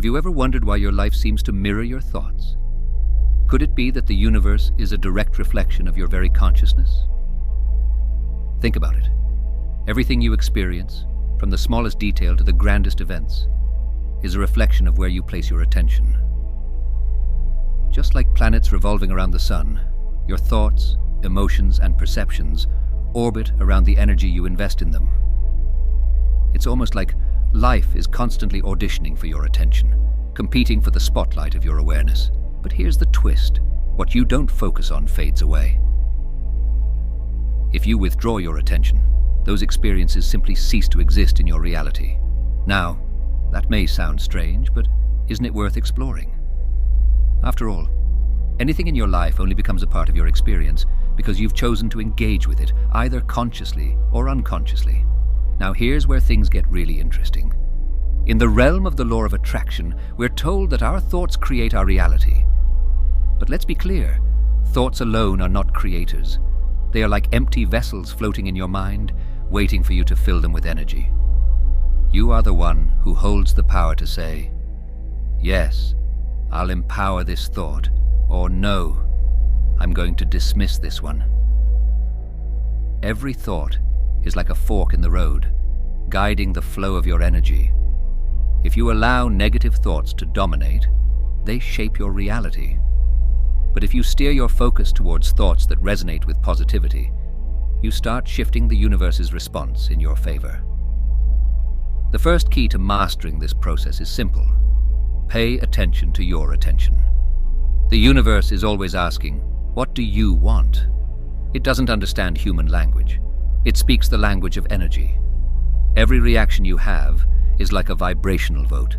Have you ever wondered why your life seems to mirror your thoughts? Could it be that the universe is a direct reflection of your very consciousness? Think about it. Everything you experience, from the smallest detail to the grandest events, is a reflection of where you place your attention. Just like planets revolving around the sun, your thoughts, emotions, and perceptions orbit around the energy you invest in them. It's almost like life is constantly auditioning for your attention, competing for the spotlight of your awareness. But here's the twist. What you don't focus on fades away. If you withdraw your attention, those experiences simply cease to exist in your reality. Now, that may sound strange, but isn't it worth exploring? After all, anything in your life only becomes a part of your experience because you've chosen to engage with it, either consciously or unconsciously. Now here's where things get really interesting. In the realm of the law of attraction, we're told that our thoughts create our reality. But let's be clear, thoughts alone are not creators. They are like empty vessels floating in your mind, waiting for you to fill them with energy. You are the one who holds the power to say, yes, I'll empower this thought, or no, I'm going to dismiss this one. Every thought is like a fork in the road, guiding the flow of your energy. If you allow negative thoughts to dominate, they shape your reality. But if you steer your focus towards thoughts that resonate with positivity, you start shifting the universe's response in your favor. The first key to mastering this process is simple. Pay attention to your attention. The universe is always asking, what do you want? It doesn't understand human language. It speaks the language of energy. Every reaction you have is like a vibrational vote.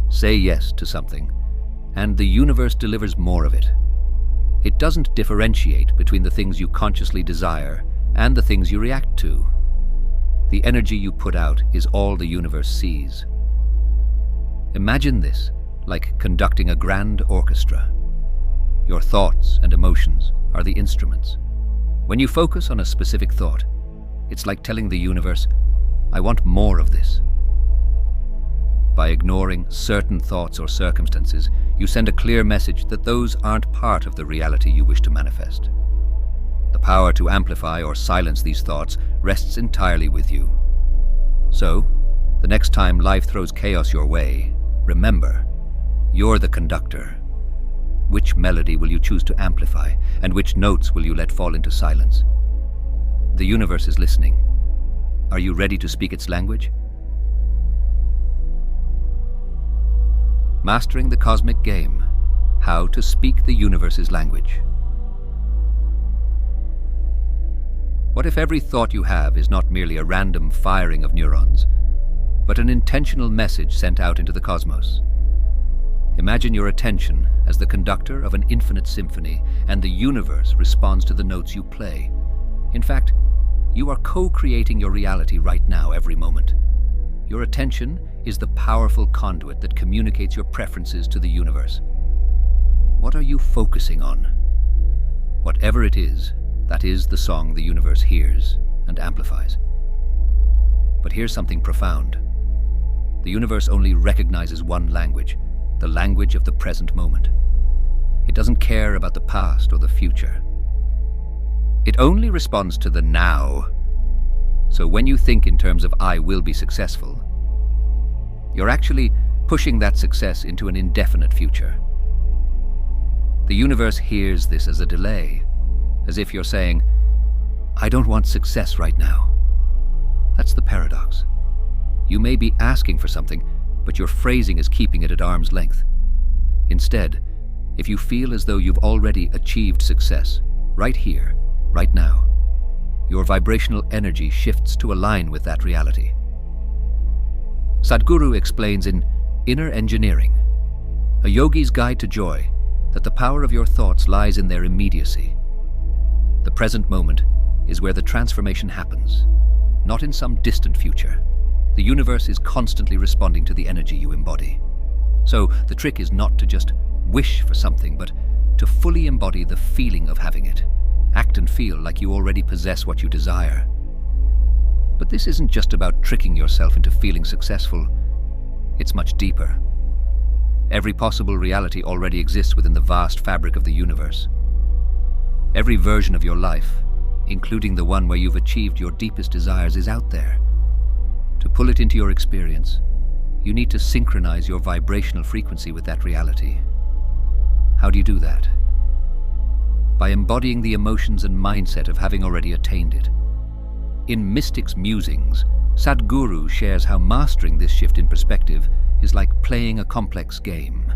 Say yes to something, and the universe delivers more of it. It doesn't differentiate between the things you consciously desire and the things you react to. The energy you put out is all the universe sees. Imagine this like conducting a grand orchestra. Your thoughts and emotions are the instruments. When you focus on a specific thought, it's like telling the universe, I want more of this. By ignoring certain thoughts or circumstances, you send a clear message that those aren't part of the reality you wish to manifest. The power to amplify or silence these thoughts rests entirely with you. So, the next time life throws chaos your way, remember, you're the conductor. Which melody will you choose to amplify, and which notes will you let fall into silence? The universe is listening. Are you ready to speak its language? Mastering the Cosmic Game: How to Speak the Universe's Language. What if every thought you have is not merely a random firing of neurons, but an intentional message sent out into the cosmos? Imagine your attention as the conductor of an infinite symphony, and the universe responds to the notes you play. In fact, you are co-creating your reality right now, every moment. Your attention is the powerful conduit that communicates your preferences to the universe. What are you focusing on? Whatever it is, that is the song the universe hears and amplifies. But here's something profound. The universe only recognizes one language, the language of the present moment. It doesn't care about the past or the future. It only responds to the now. So when you think in terms of I will be successful, you're actually pushing that success into an indefinite future. The universe hears this as a delay, as if you're saying, I don't want success right now. That's the paradox. You may be asking for something, but your phrasing is keeping it at arm's length. Instead, if you feel as though you've already achieved success, right here, right now, your vibrational energy shifts to align with that reality. Sadhguru explains in Inner Engineering, a yogi's guide to joy, that the power of your thoughts lies in their immediacy. The present moment is where the transformation happens, not in some distant future. The universe is constantly responding to the energy you embody. So the trick is not to just wish for something, but to fully embody the feeling of having it. Act and feel like you already possess what you desire. But this isn't just about tricking yourself into feeling successful. It's much deeper. Every possible reality already exists within the vast fabric of the universe. Every version of your life, including the one where you've achieved your deepest desires, is out there. To pull it into your experience, you need to synchronize your vibrational frequency with that reality. How do you do that? By embodying the emotions and mindset of having already attained it. In Mystic's Musings, Sadhguru shares how mastering this shift in perspective is like playing a complex game.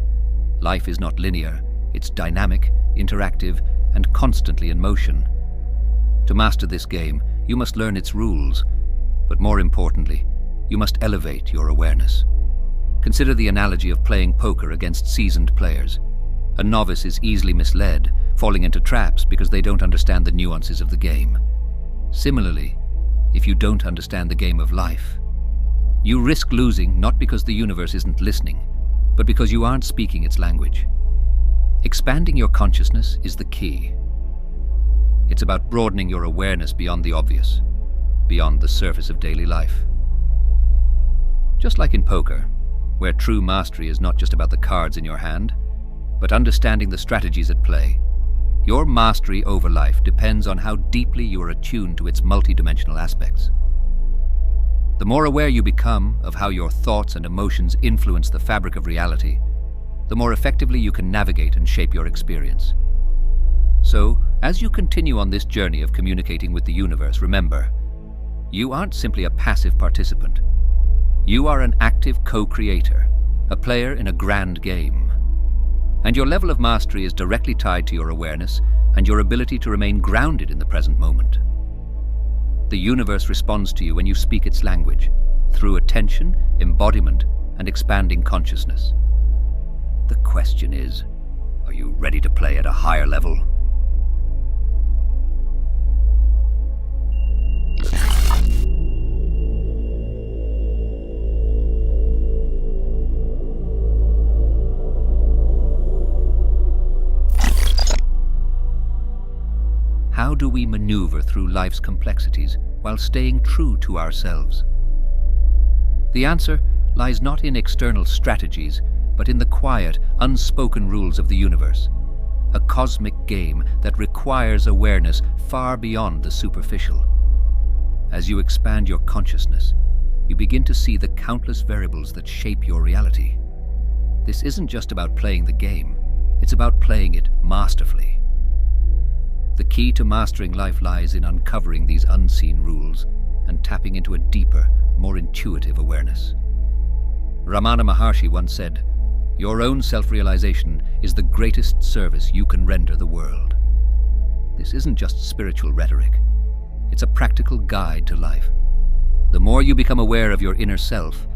Life is not linear, it's dynamic, interactive, and constantly in motion. To master this game, you must learn its rules, but more importantly, you must elevate your awareness. Consider the analogy of playing poker against seasoned players. A novice is easily misled, falling into traps because they don't understand the nuances of the game. Similarly, if you don't understand the game of life, you risk losing not because the universe isn't listening, but because you aren't speaking its language. Expanding your consciousness is the key. It's about broadening your awareness beyond the obvious, beyond the surface of daily life. Just like in poker, where true mastery is not just about the cards in your hand, but understanding the strategies at play, your mastery over life depends on how deeply you are attuned to its multidimensional aspects. The more aware you become of how your thoughts and emotions influence the fabric of reality, the more effectively you can navigate and shape your experience. So, as you continue on this journey of communicating with the universe, remember, you aren't simply a passive participant. You are an active co-creator, a player in a grand game. And your level of mastery is directly tied to your awareness and your ability to remain grounded in the present moment. The universe responds to you when you speak its language, through attention, embodiment, and expanding consciousness. The question is, are you ready to play at a higher level? How do we maneuver through life's complexities while staying true to ourselves? The answer lies not in external strategies, but in the quiet, unspoken rules of the universe, a cosmic game that requires awareness far beyond the superficial. As you expand your consciousness, you begin to see the countless variables that shape your reality. This isn't just about playing the game, it's about playing it masterfully. The key to mastering life lies in uncovering these unseen rules and tapping into a deeper, more intuitive awareness. Ramana Maharshi once said, "Your own self-realization is the greatest service you can render the world." This isn't just spiritual rhetoric. It's a practical guide to life. The more you become aware of your inner self,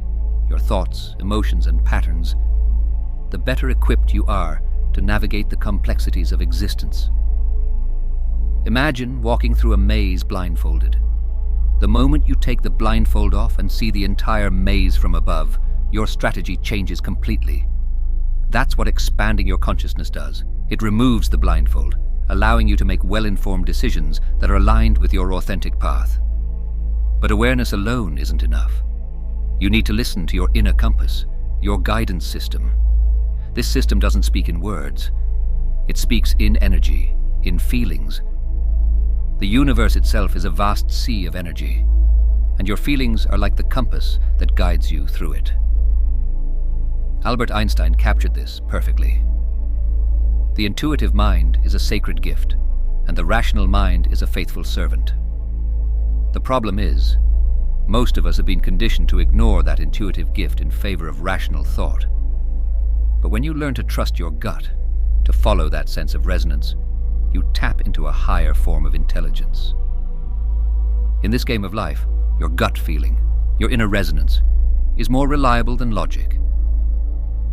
your thoughts, emotions, and patterns, the better equipped you are to navigate the complexities of existence. Imagine walking through a maze blindfolded. The moment you take the blindfold off and see the entire maze from above, your strategy changes completely. That's what expanding your consciousness does. It removes the blindfold, allowing you to make well-informed decisions that are aligned with your authentic path. But awareness alone isn't enough. You need to listen to your inner compass, your guidance system. This system doesn't speak in words. It speaks in energy, in feelings. The universe itself is a vast sea of energy, and your feelings are like the compass that guides you through it. Albert Einstein captured this perfectly. The intuitive mind is a sacred gift, and the rational mind is a faithful servant. The problem is, most of us have been conditioned to ignore that intuitive gift in favor of rational thought. But when you learn to trust your gut, to follow that sense of resonance, you tap into a higher form of intelligence. In this game of life, your gut feeling, your inner resonance, is more reliable than logic.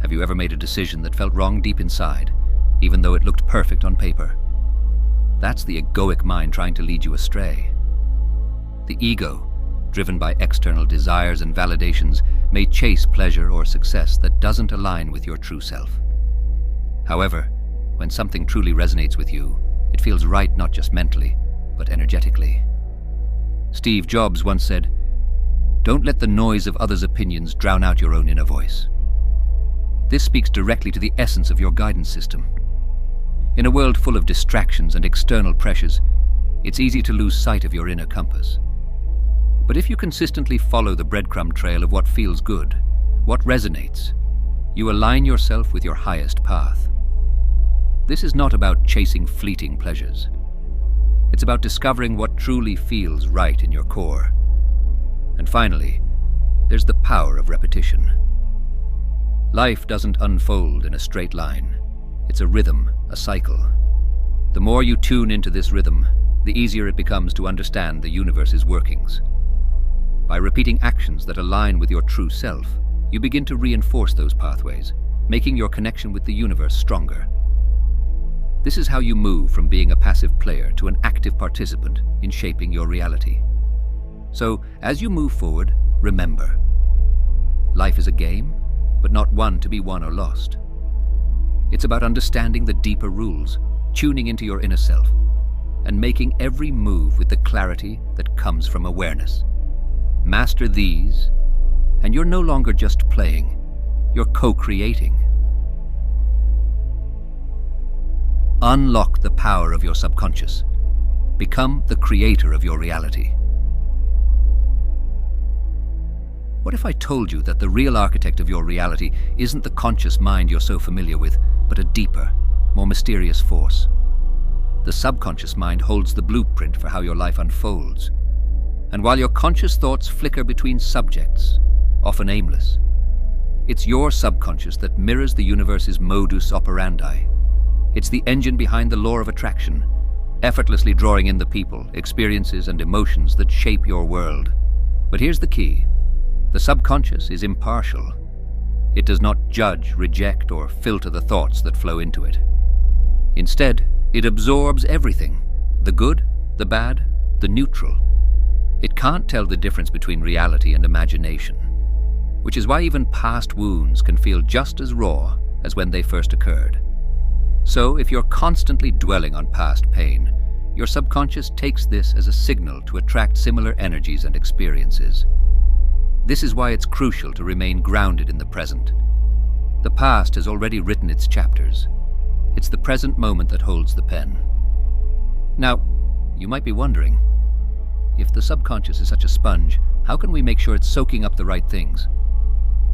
Have you ever made a decision that felt wrong deep inside, even though it looked perfect on paper? That's the egoic mind trying to lead you astray. The ego, driven by external desires and validations, may chase pleasure or success that doesn't align with your true self. However, when something truly resonates with you, it feels right not just mentally, but energetically. Steve Jobs once said, "Don't let the noise of others' opinions drown out your own inner voice." This speaks directly to the essence of your guidance system. In a world full of distractions and external pressures, it's easy to lose sight of your inner compass. But if you consistently follow the breadcrumb trail of what feels good, what resonates, you align yourself with your highest path. This is not about chasing fleeting pleasures. It's about discovering what truly feels right in your core. And finally, there's the power of repetition. Life doesn't unfold in a straight line. It's a rhythm, a cycle. The more you tune into this rhythm, the easier it becomes to understand the universe's workings. By repeating actions that align with your true self, you begin to reinforce those pathways, making your connection with the universe stronger. This is how you move from being a passive player to an active participant in shaping your reality. So, as you move forward, remember, life is a game, but not one to be won or lost. It's about understanding the deeper rules, tuning into your inner self, and making every move with the clarity that comes from awareness. Master these, and you're no longer just playing, you're co-creating. Unlock the power of your subconscious. Become the creator of your reality. What if I told you that the real architect of your reality isn't the conscious mind you're so familiar with, but a deeper, more mysterious force? The subconscious mind holds the blueprint for how your life unfolds. And while your conscious thoughts flicker between subjects, often aimless, it's your subconscious that mirrors the universe's modus operandi. It's the engine behind the law of attraction, effortlessly drawing in the people, experiences, and emotions that shape your world. But here's the key. The subconscious is impartial. It does not judge, reject, or filter the thoughts that flow into it. Instead, it absorbs everything, the good, the bad, the neutral. It can't tell the difference between reality and imagination, which is why even past wounds can feel just as raw as when they first occurred. So, if you're constantly dwelling on past pain, your subconscious takes this as a signal to attract similar energies and experiences. This is why it's crucial to remain grounded in the present. The past has already written its chapters. It's the present moment that holds the pen. Now, you might be wondering, if the subconscious is such a sponge, how can we make sure it's soaking up the right things?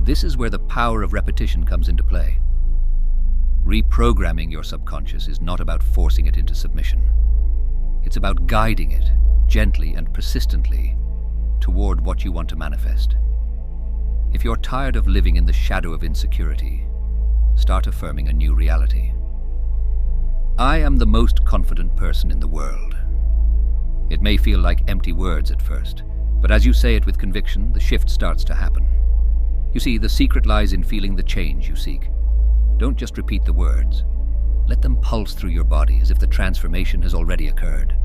This is where the power of repetition comes into play. Reprogramming your subconscious is not about forcing it into submission. It's about guiding it, gently and persistently, toward what you want to manifest. If you're tired of living in the shadow of insecurity, start affirming a new reality. I am the most confident person in the world. It may feel like empty words at first, but as you say it with conviction, the shift starts to happen. You see, the secret lies in feeling the change you seek. Don't just repeat the words. Let them pulse through your body as if the transformation has already occurred.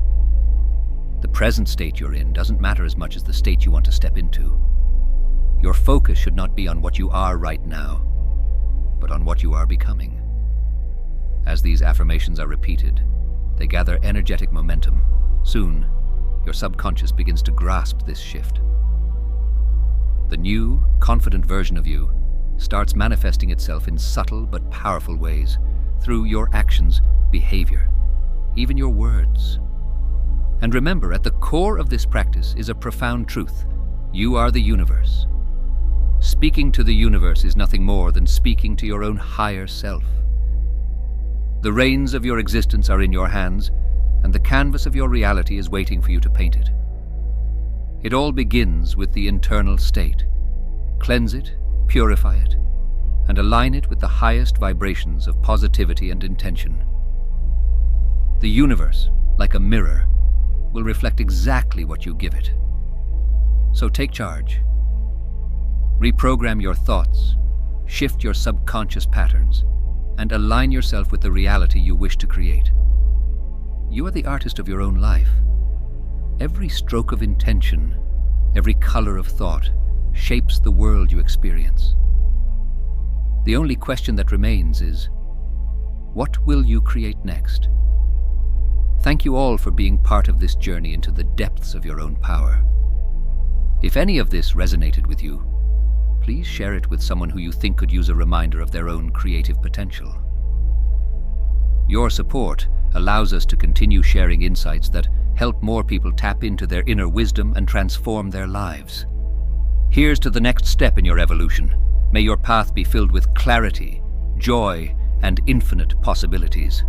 The present state you're in doesn't matter as much as the state you want to step into. Your focus should not be on what you are right now, but on what you are becoming. As these affirmations are repeated, they gather energetic momentum. Soon, your subconscious begins to grasp this shift. The new, confident version of you starts manifesting itself in subtle but powerful ways through your actions, behavior, even your words. And remember, at the core of this practice is a profound truth. You are the universe. Speaking to the universe is nothing more than speaking to your own higher self. The reins of your existence are in your hands, and the canvas of your reality is waiting for you to paint it. It all begins with the internal state. Cleanse it, purify it, and align it with the highest vibrations of positivity and intention. The universe, like a mirror, will reflect exactly what you give it. So take charge. Reprogram your thoughts, shift your subconscious patterns, and align yourself with the reality you wish to create. You are the artist of your own life. Every stroke of intention, every color of thought, shapes the world you experience. The only question that remains is, what will you create next? Thank you all for being part of this journey into the depths of your own power. If any of this resonated with you, please share it with someone who you think could use a reminder of their own creative potential. Your support allows us to continue sharing insights that help more people tap into their inner wisdom and transform their lives. Here's to the next step in your evolution. May your path be filled with clarity, joy, and infinite possibilities.